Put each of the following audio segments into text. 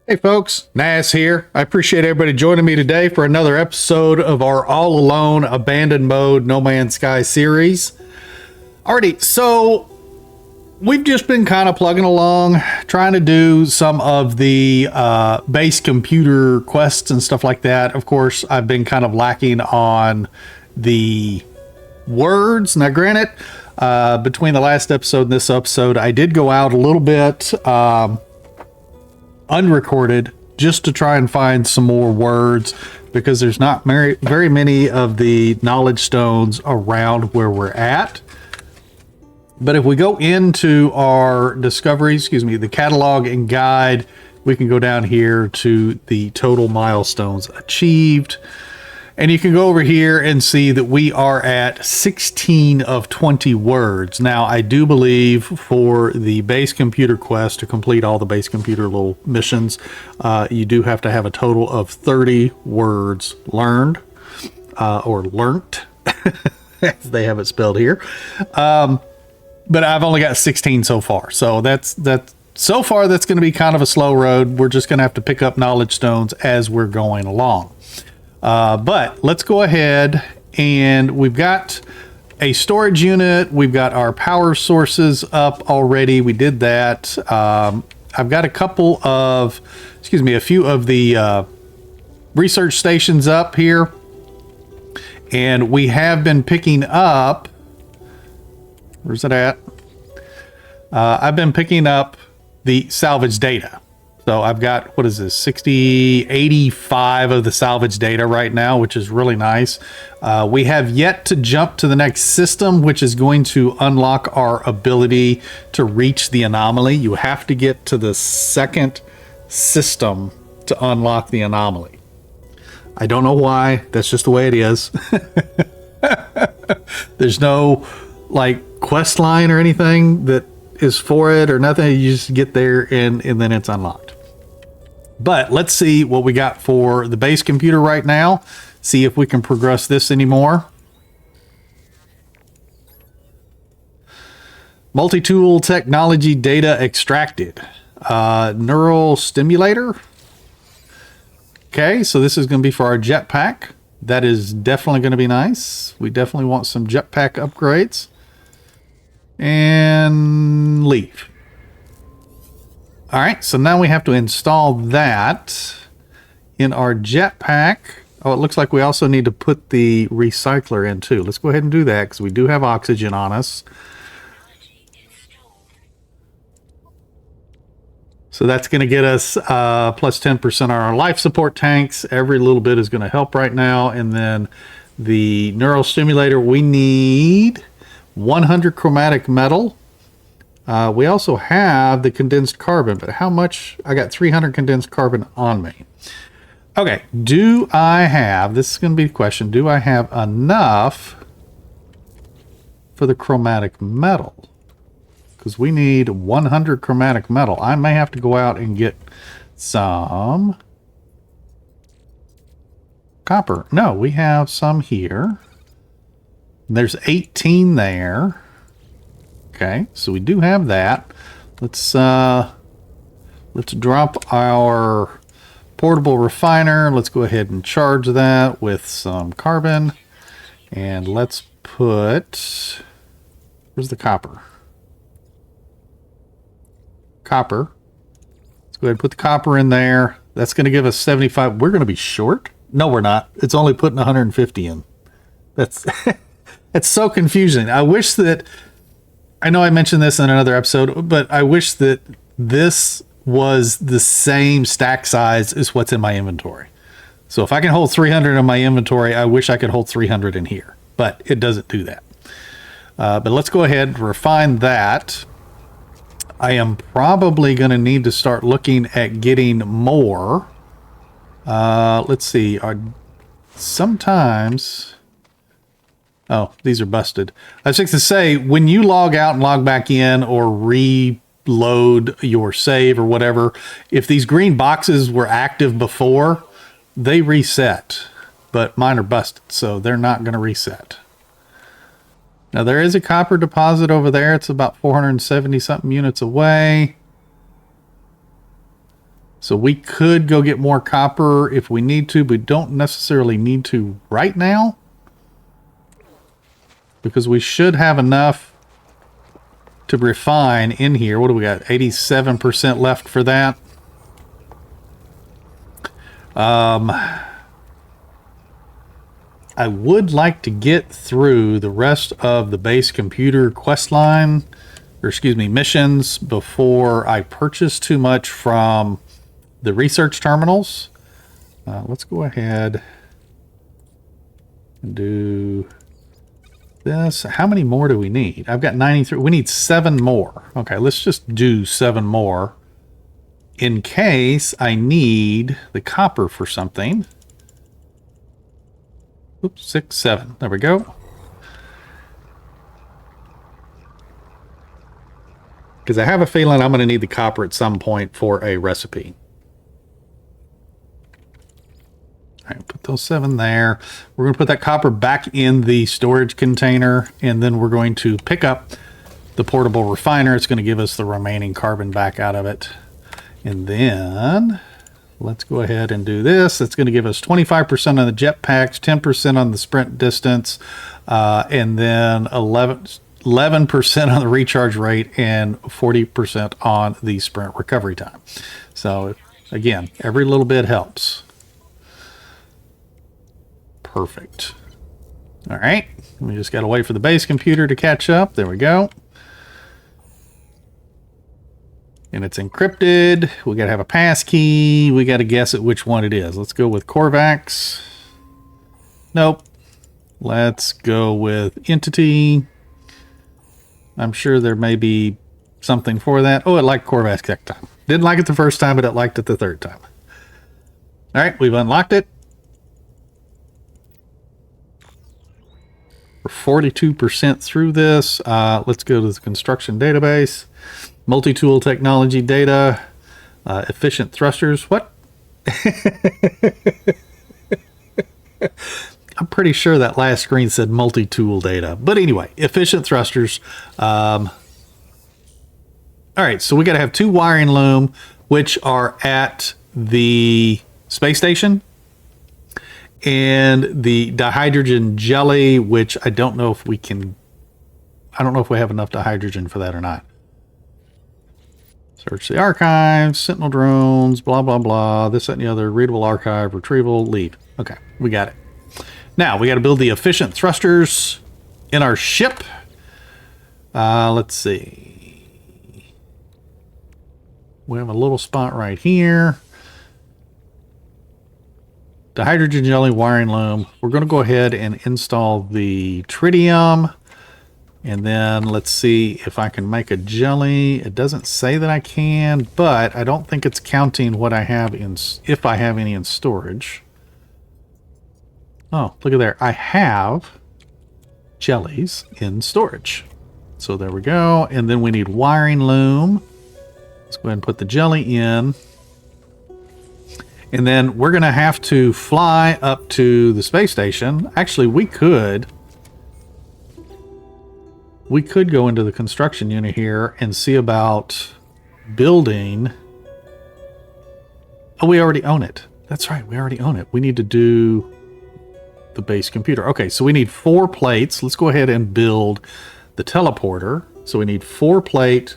Hey folks, Nas here. I appreciate everybody joining me today for another episode of our All Alone Abandoned Mode No Man's Sky series. Alrighty, so we've just been kind of plugging along, trying to do some of the base computer quests and stuff like that. Of course, I've been kind of lacking on the words. Now granted, between the last episode and this episode, I did go out a little bit unrecorded just to try and find some more words because there's not very many of the knowledge stones around where we're at. But if we go into our discoveries, the catalog and guide, we can go down here to the total milestones achieved. And you can go over here and see that we are at 16 of 20 words. Now, I do believe for the base computer quest to complete all the base computer little missions, you do have to have a total of 30 words learned, or learnt, as they have it spelled here. But I've only got 16 so far. So so far that's going to be kind of a slow road. We're just going to have to pick up knowledge stones as we're going along. But let's go ahead, and we've got a storage unit. We've got our power sources up already. We did that. I've got a few of the research stations up here, and we have been picking up, where's it at? I've been picking up the salvage data. So I've got, 85 of the salvage data right now, which is really nice. We have yet to jump to the next system, which is going to unlock our ability to reach the anomaly. You have to get to the second system to unlock the anomaly. I don't know why. That's just the way it is. There's no quest line or anything that is for it or nothing. You just get there and then it's unlocked. But let's see what we got for the base computer right now. See if we can progress this anymore. Multi-tool technology data extracted. Neural stimulator. Okay, so this is going to be for our jetpack. That is definitely going to be nice. We definitely want some jetpack upgrades. And leave. All right, so now we have to install that in our jetpack. Oh, it looks like we also need to put the recycler in too. Let's go ahead and do that because we do have oxygen on us. So that's going to get us plus 10% on our life support tanks. Every little bit is going to help right now. And then the neural stimulator, we need 100 chromatic metal. We also have the condensed carbon, but how much? I got 300 condensed carbon on me. Okay, do I have, this is going to be the question, do I have enough for the chromatic metal? Because we need 100 chromatic metal. I may have to go out and get some copper. No, we have some here. There's 18 there. Okay, so we do have that. Let's drop our portable refiner. Let's go ahead and charge that with some carbon. And let's put, where's the copper? Copper. Let's go ahead and put the copper in there. That's going to give us 75. We're going to be short? No, we're not. It's only putting 150 in. That's it's so confusing. I wish that, I know I mentioned this in another episode, but I wish that this was the same stack size as what's in my inventory. So if I can hold 300 in my inventory, I wish I could hold 300 in here, but it doesn't do that. But let's go ahead and refine that. I am probably going to need to start looking at getting more. Let's see. Sometimes... Oh, these are busted. I was just to say, when you log out and log back in or reload your save or whatever, if these green boxes were active before, they reset. But mine are busted, so they're not going to reset. Now, there is a copper deposit over there. It's about 470 something units away. So we could go get more copper if we need to, but don't necessarily need to right now. Because we should have enough to refine in here. What do we got? 87% left for that. I would like to get through the rest of the base computer quest line, or excuse me, missions, before I purchase too much from the research terminals. Let's go ahead and do this. How many more do we need? I've got 93. We need 7 more. Okay, let's just do 7 more in case I need the copper for something. Oops, 6, 7. There we go. Because I have a feeling I'm going to need the copper at some point for a recipe. All right, put those 7 there. We're going to put that copper back in the storage container, and then we're going to pick up the portable refiner. It's going to give us the remaining carbon back out of it. And then let's go ahead and do this. It's going to give us 25% on the jetpacks, 10% on the sprint distance, and then 11% on the recharge rate, and 40% on the sprint recovery time. So again, every little bit helps. Perfect. All right, we just got to wait for the base computer to catch up. There we go. And it's encrypted. We got to have a pass key. We got to guess at which one it is. Let's go with Korvax. Nope. Let's go with Entity. I'm sure there may be something for that. Oh, it liked Korvax that time. Didn't like it the first time, but it liked it the third time. All right, we've unlocked it. We're 42% through this. Let's go to the construction database. Multi-tool technology data. Efficient thrusters. What? I'm pretty sure that last screen said multi-tool data. But anyway, efficient thrusters. All right, so we got to have 2 wiring loom, which are at the space station. And the dihydrogen jelly, which I don't know if we can... I don't know if we have enough dihydrogen for that or not. Search the archives, sentinel drones, blah, blah, blah. This, that, and the other. Readable archive, retrieval, leave. Okay, we got it. Now, we got to build the efficient thrusters in our ship. Let's see. We have a little spot right here. The hydrogen jelly wiring loom. We're going to go ahead and install the tritium. And then let's see if I can make a jelly. It doesn't say that I can, but I don't think it's counting what I have in, if I have any in storage. Oh, look at there. I have jellies in storage. So there we go. And then we need wiring loom. Let's go ahead and put the jelly in. And then we're going to have to fly up to the space station. Actually, we could go into the construction unit here and see about building. Oh, we already own it. That's right. We already own it. We need to do the base computer. Okay, so we need 4 plates. Let's go ahead and build the teleporter. So we need 4 plate,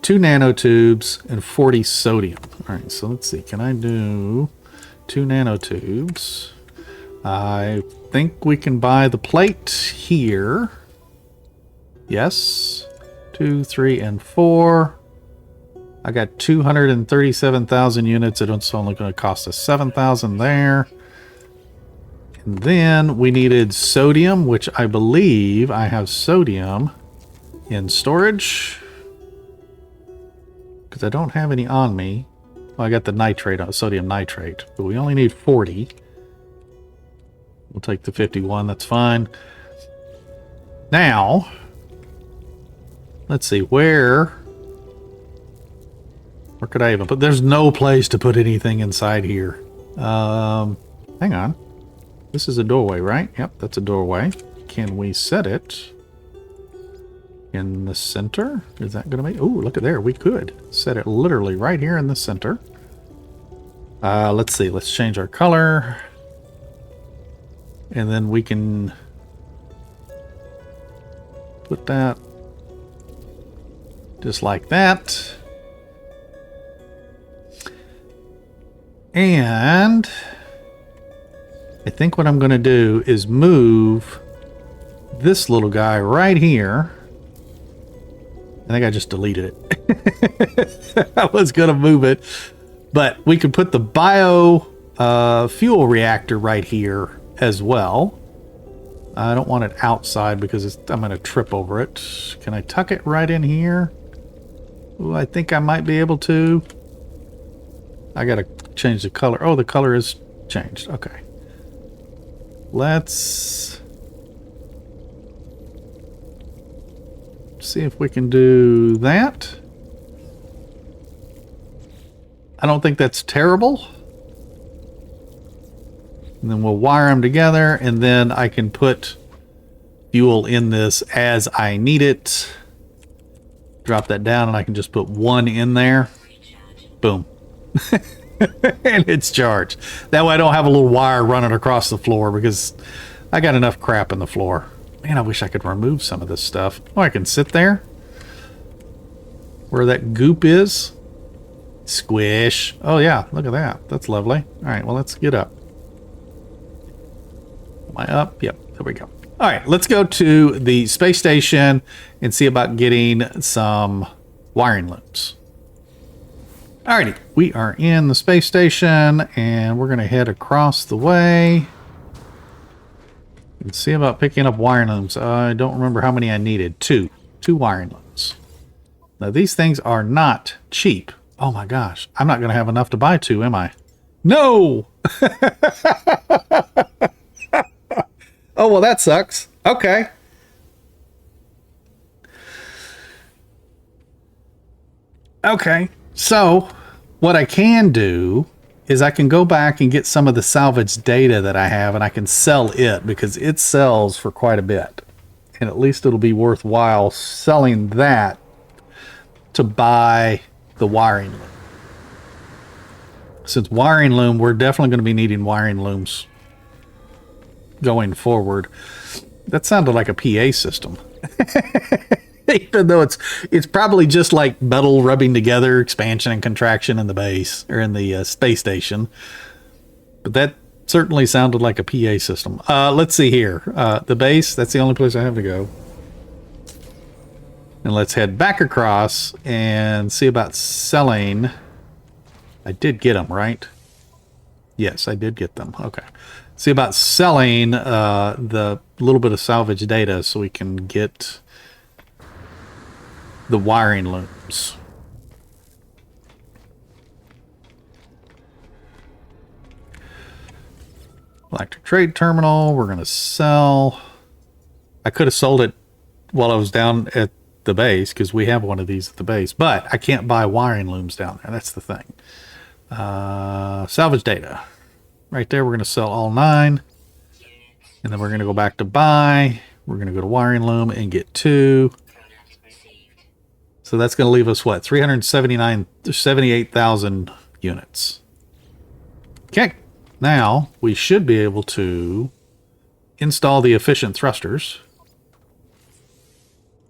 2 nanotubes, and 40 sodium. All right, so let's see. Can I do 2 nanotubes? I think we can buy the plate here. Yes. 2, 3, and 4. I got 237,000 units. It's only going to cost us 7,000 there. And then we needed sodium, which I believe I have sodium in storage. Because I don't have any on me. Well, I got the nitrate, sodium nitrate. But we only need 40. We'll take the 51. That's fine. Now... let's see, where could I even put? There's no place to put anything inside here. Hang on. This is a doorway, right? Yep, that's a doorway. Can we set it in the center? Is that going to make... oh, look at there. We could set it literally right here in the center. Let's see. Let's change our color. And then we can put that just like that. And I think what I'm going to do is move this little guy right here. I think I just deleted it. I was going to move it, but we could put the bio fuel reactor right here as well. I don't want it outside because I'm going to trip over it. Can I tuck it right in here? Ooh, I think I might be able to. I got to change the color. Oh, the color is changed. Okay. Let's see if we can do that. I don't think that's terrible. And then we'll wire them together, and then I can put fuel in this as I need it. Drop that down, and I can just put one in there. Boom. And it's charged. That way I don't have a little wire running across the floor because I got enough crap in the floor. Man, I wish I could remove some of this stuff. Oh, I can sit there where that goop is. Squish. Oh, yeah. Look at that. That's lovely. All right. Well, let's get up. Am I up? Yep. There we go. All right. Let's go to the space station and see about getting some wiring loops. Alrighty, we are in the space station and we're going to head across the way and see about picking up wiring looms. I don't remember how many I needed. Two wiring looms. Now these things are not cheap. Oh my gosh, I'm not going to have enough to buy two, am I? No! Oh, well that sucks. Okay. Okay. So, what I can do is I can go back and get some of the salvage data that I have, and I can sell it because it sells for quite a bit. And at least it'll be worthwhile selling that to buy the wiring loom. Since wiring loom, we're definitely going to be needing wiring looms going forward. That sounded like a PA system. Even though it's probably just like metal rubbing together, expansion and contraction in the base or in the space station. But that certainly sounded like a PA system. Let's see here. The base, that's the only place I have to go. And let's head back across and see about selling. I did get them, right? Yes, I did get them. Okay. See about selling the little bit of salvage data so we can get the wiring looms. Electric trade terminal, we're going to sell. I could have sold it while I was down at the base because we have one of these at the base, but I can't buy wiring looms down there. That's the thing. Salvage data. Right there, we're going to sell all 9. And then we're going to go back to buy. We're going to go to wiring loom and get 2. So that's going to leave us, what, 78,000 units. Okay, now we should be able to install the efficient thrusters.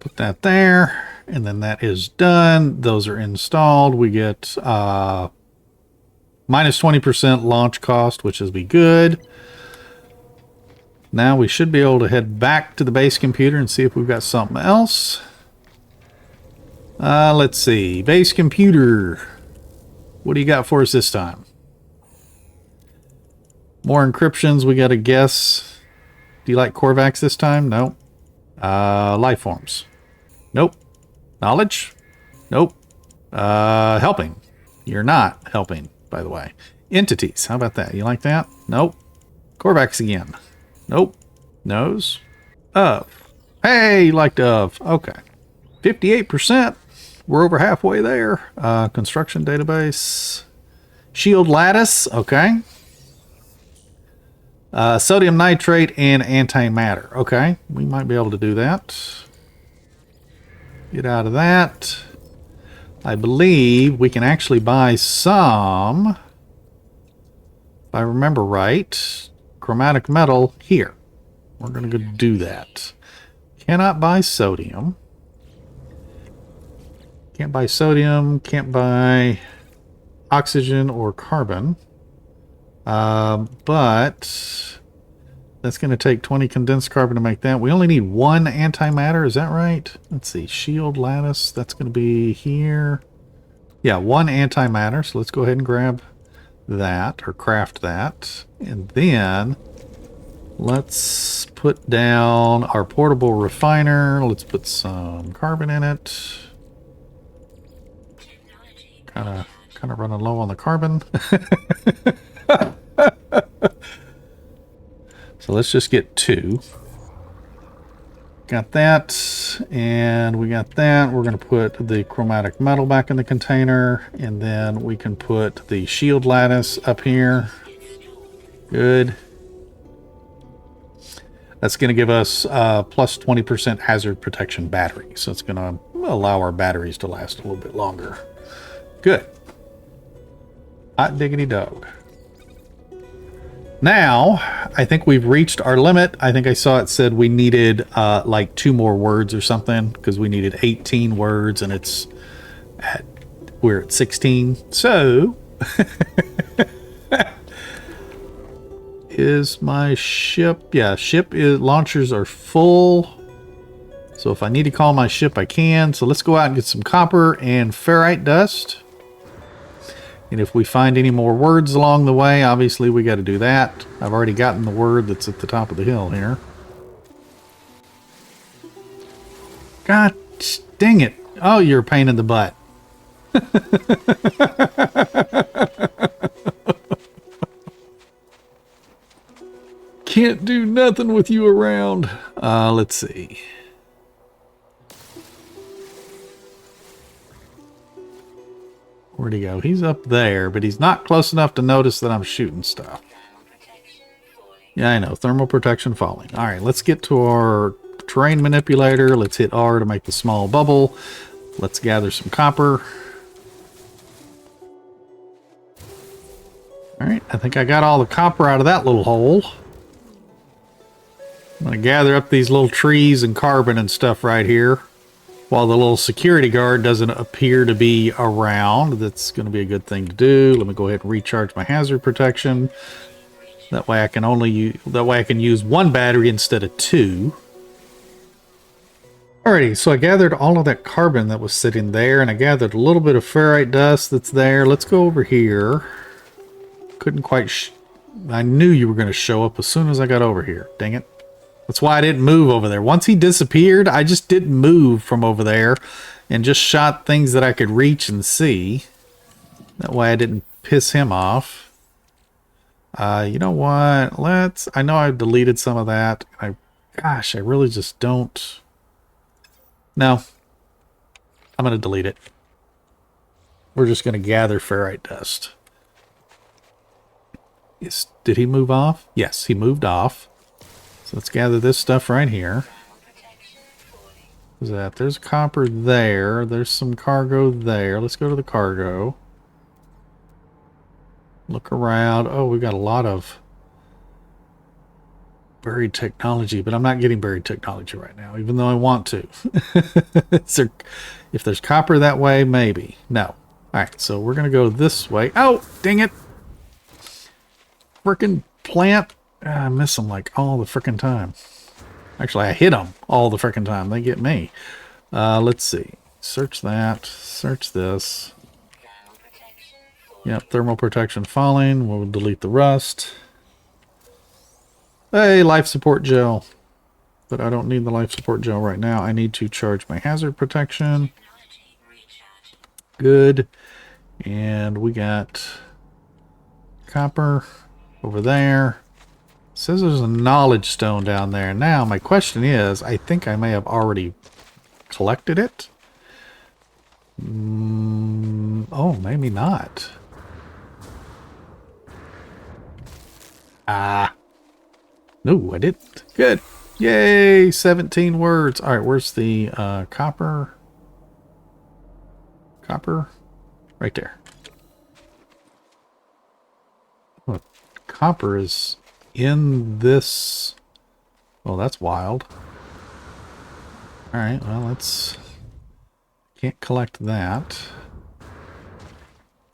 Put that there, and then that is done. Those are installed. We get minus 20% launch cost, which is be good. Now we should be able to head back to the base computer and see if we've got something else. Let's see. Base computer. What do you got for us this time? More encryptions. We got to guess. Do you like Korvax this time? No. Life forms. Nope. Knowledge? Nope. Helping. You're not helping, by the way. Entities. How about that? You like that? Nope. Korvax again. Nope. Nose. Of. Hey, you liked of. Okay. 58%. We're over halfway there. Construction database. Shield lattice. Okay. Sodium nitrate and antimatter. Okay. We might be able to do that. Get out of that. I believe we can actually buy some If I remember right, chromatic metal here. We're going to go do that. Cannot buy sodium. Can't buy sodium. Can't buy oxygen or carbon. But that's going to take 20 condensed carbon to make that. We only need one antimatter. Is that right? Let's see. Shield lattice. That's going to be here. Yeah, one antimatter. So let's go ahead and grab that or craft that. And then let's put down our portable refiner. Let's put some carbon in it. Kind of running low on the carbon. So let's just get 2. Got that, and we got that. We're going to put the chromatic metal back in the container, and then we can put the shield lattice up here. Good. That's going to give us plus 20% hazard protection battery, so it's going to allow our batteries to last a little bit longer. Good. Hot diggity dog. Now, I think we've reached our limit. I think I saw it said we needed like 2 more words or something, because we needed 18 words and we're at 16. So, is my ship? Yeah, launchers are full. So if I need to call my ship, I can. So let's go out and get some copper and ferrite dust. And if we find any more words along the way, obviously we got to do that. I've already gotten the word that's at the top of the hill here. God dang it. Oh, you're a pain in the butt. Can't do nothing with you around. Let's see. Where'd he go? He's up there, but he's not close enough to notice that I'm shooting stuff. Yeah, I know. Thermal protection falling. All right, let's get to our terrain manipulator. Let's hit R to make the small bubble. Let's gather some copper. All right, I think I got all the copper out of that little hole. I'm going to gather up these little trees and carbon and stuff right here. While the little security guard doesn't appear to be around, that's going to be a good thing to do. Let me go ahead and recharge my hazard protection. That way I can use 1 battery instead of 2. Alrighty, so I gathered all of that carbon that was sitting there, and I gathered a little bit of ferrite dust that's there. Let's go over here. Couldn't quite. I knew you were going to show up as soon as I got over here. Dang it. That's why I didn't move over there. Once he disappeared, I just didn't move from over there and just shot things that I could reach and see. That way I didn't piss him off. You know what? I know I've deleted some of that. Gosh, I really just don't. No. I'm going to delete it. We're just going to gather ferrite dust. Did he move off? Yes, he moved off. So let's gather this stuff right here. What's that? There's copper there. There's some cargo there. Let's go to the cargo. Look around. Oh, we got a lot of buried technology, but I'm not getting buried technology right now, even though I want to. If there's copper that way, maybe. No. All right, so we're going to go this way. Oh, dang it. Frickin' plant. I miss them like all the frickin' time. Actually, I hit them all the frickin' time. They get me. Let's see. Search that. Search this. Yep, thermal protection falling. We'll delete the rust. Hey, life support gel. But I don't need the life support gel right now. I need to charge my hazard protection. Good. And we got copper over there. It says there's a knowledge stone down there. Now, my question is, I think I may have already collected it. Oh, maybe not. No, I didn't. Good. Yay, 17 words. All right, where's the copper? Copper? Right there. copper is in this. Well, that's wild. All right, well, let's... Can't collect that.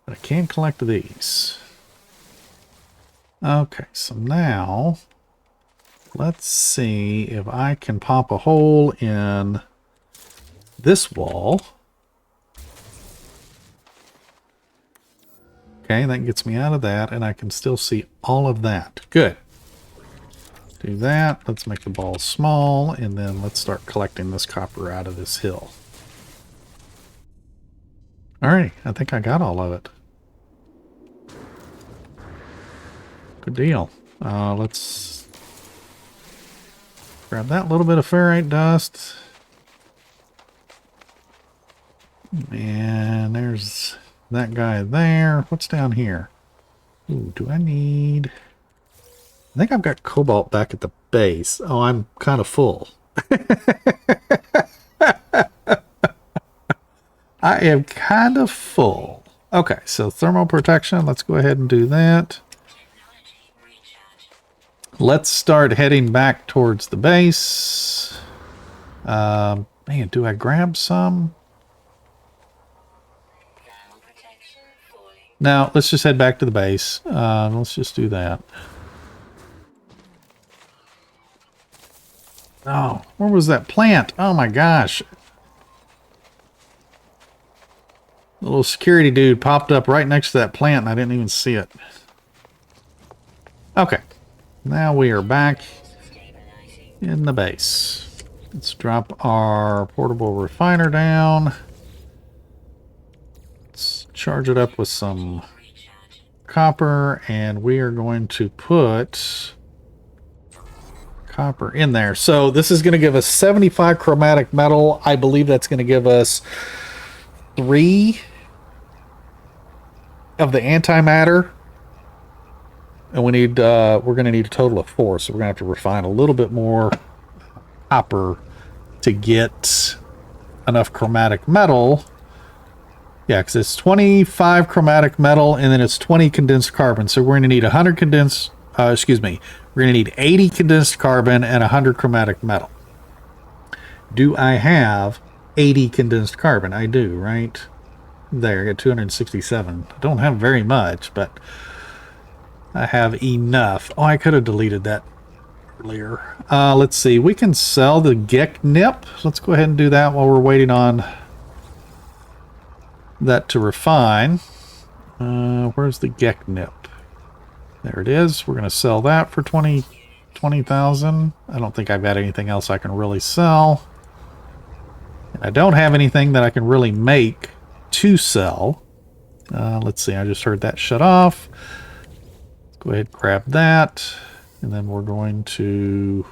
But I can collect these. Okay, so now let's see if I can pop a hole in this wall. Okay, that gets me out of that, and I can still see all of that. Good. Do that. Let's make the ball small, and then let's start collecting this copper out of this hill. Alright, I think I got all of it. Good deal. Let's grab that little bit of ferrite dust. And there's that guy there. What's down here? Ooh, do I need... I think I've got cobalt back at the base. Oh, I'm kind of full. I am kind of full. Okay, so thermal protection. Let's go ahead and do that. Let's start heading back towards the base. Man, do I grab some? No, let's just head back to the base. Let's just do that. Oh, where was that plant? Oh my gosh. The little security dude popped up right next to that plant and I didn't even see it. Okay. Now we are back in the base. Let's drop our portable refiner down. Let's charge it up with some copper, and we are going to put copper in there. So this is going to give us 75 chromatic metal. I believe that's going to give us 3 of the antimatter. And we need, we're going to need a total of 4. So we're going to have to refine a little bit more copper to get enough chromatic metal. Yeah, because it's 25 chromatic metal and then it's 20 condensed carbon. So we're going to need 100 condensed, we're going to need 80 condensed carbon and 100 chromatic metal. Do I have 80 condensed carbon? I do, right? There, I got 267. I don't have very much, but I have enough. Oh, I could have deleted that earlier. Let's see. We can sell the Geknip. Let's go ahead and do that while we're waiting on that to refine. Where's the Geknip? There it is. We're going to sell that for 20,000. I don't think I've got anything else I can really sell. I don't have anything that I can really make to sell. Let's see. I just heard that shut off. Let's go ahead and grab that. And then we're going to...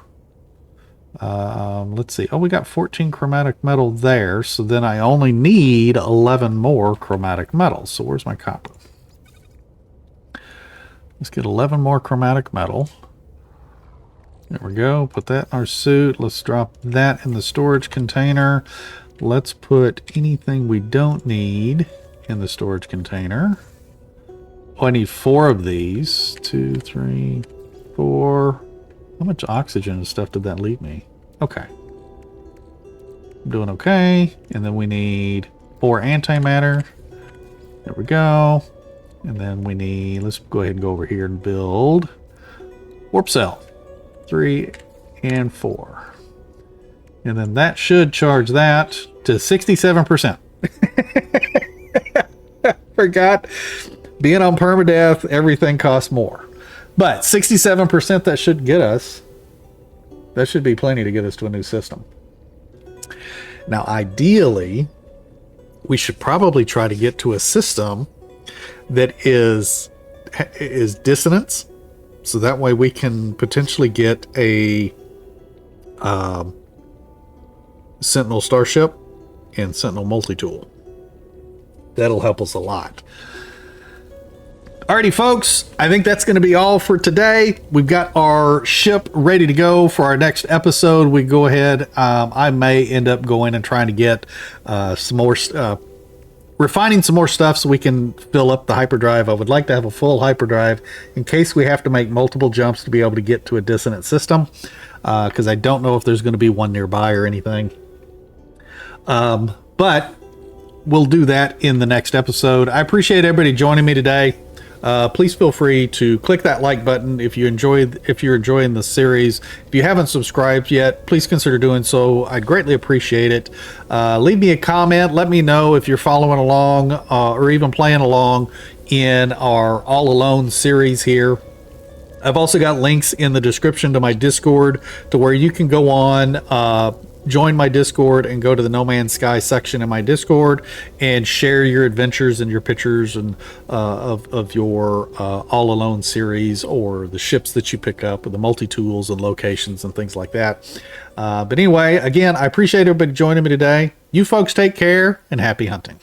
let's see. Oh, we got 14 chromatic metal there. So then I only need 11 more chromatic metal. So where's my copper? Let's get 11 more chromatic metal. There we go. Put that in our suit. Let's drop that in the storage container. Let's put anything we don't need in the storage container. Oh, I need 4 of these. 2, 3, 4. How much oxygen and stuff did that leave me? Okay. I'm doing okay. And then we need 4 antimatter. There we go. And then we need, let's go ahead and go over here and build warp cell. 3 and 4. And then that should charge that to 67%. Forgot. Being on permadeath, everything costs more. But 67% that should get us. That should be plenty to get us to a new system. Now, ideally, we should probably try to get to a system that is dissonance. So that way we can potentially get a Sentinel Starship and Sentinel Multitool. That'll help us a lot. Alrighty, folks, I think that's going to be all for today. We've got our ship ready to go for our next episode. We go ahead. I may end up going and trying to get some more refining some more stuff so we can fill up the hyperdrive. I would like to have a full hyperdrive in case we have to make multiple jumps to be able to get to a dissonant system, because I don't know if there's going to be one nearby or anything. But we'll do that in the next episode. I appreciate everybody joining me today. Please feel free to click that like button if you're enjoying the series. If you haven't subscribed yet, please consider doing so. I'd greatly appreciate it. Leave me a comment. Let me know if you're following along or even playing along in our All Alone series here. I've also got links in the description to my Discord to where you can go on, join my Discord and go to the No Man's Sky section in my Discord and share your adventures and your pictures and of your All Alone series, or the ships that you pick up, or the multi-tools and locations and things like that. But anyway, again, I appreciate everybody joining me today. You folks take care and happy hunting.